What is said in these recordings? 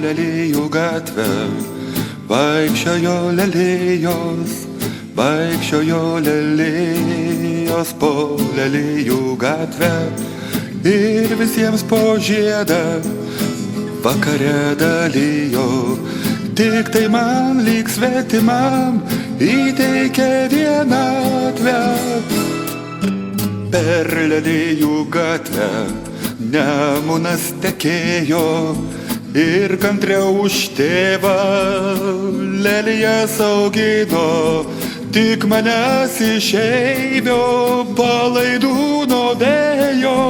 lelijų gatvę, vaikščiojo lelijos, vaikščiojo lelijos po lelijų gatvę ir visiems po žiedą vakare dalijo. Tik tai man lyg svetimam įteikė vienatvę. Per lelijų gatvę Nemunas tekėjo ir kantriau už tėvą lelijas augino. Tik manęs išeivio palaidūno dėjo,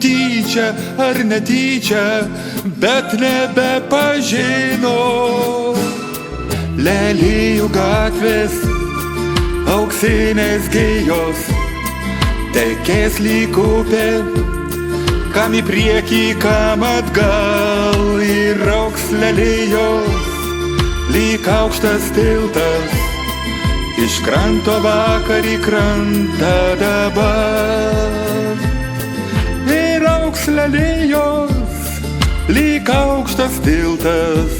tyčia ar netyčia, bet nebepažino. Lelijų gatvės auksinės gijos tekės lyg upė, kam į priekį, kam atgal, ir auks lelijos lyg aukštas tiltas, iš kranto vakar į krantą dabar. Ir auks lelijos lyg aukštas tiltas,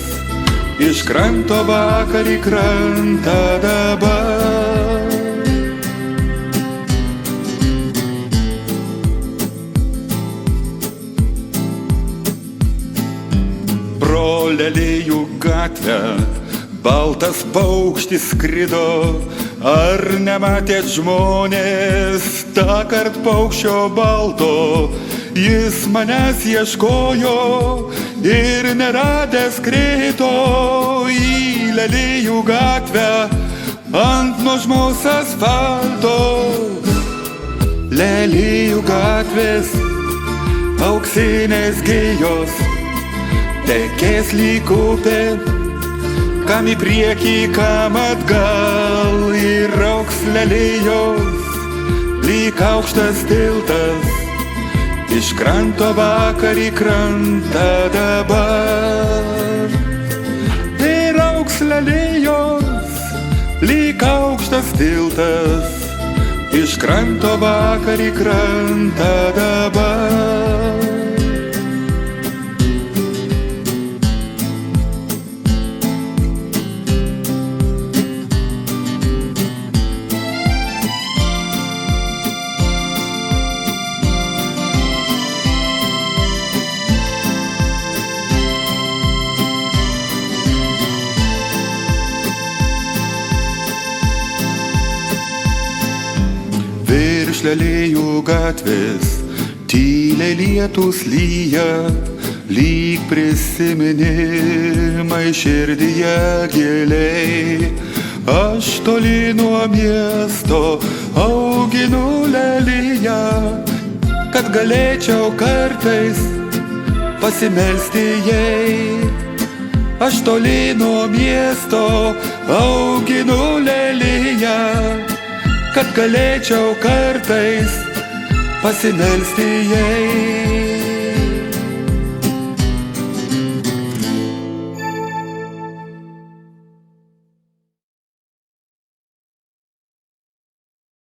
iš kranto vakar į krantą dabar. Pro lelijų gatvę baltas paukštis skrido. Ar nematėt žmonės tąkart paukščio balto? Jis manęs ieškojo ir neradęs krito į lelijų gatvę ant nuožmaus asfalto. Lelijų gatvės auksinės gijos tekės lyg upė, kam į priekį, kam atgal, ir auks lelijos lyg aukštas tiltas, iš kranto vakar į krantą dabar. Ir auks lelijos lyg aukštas tiltas, iš kranto vakar į krantą dabar. Virš lelijų gatvės tyliai lietus lyja, lyg prisiminimai širdyje giliai. Aš toli nuo miesto auginu leliją, kad galėčiau kartais pasimelsti jai. Aš toli nuo miesto auginu leliją, kad galėčiau kartais pasimelsti jai.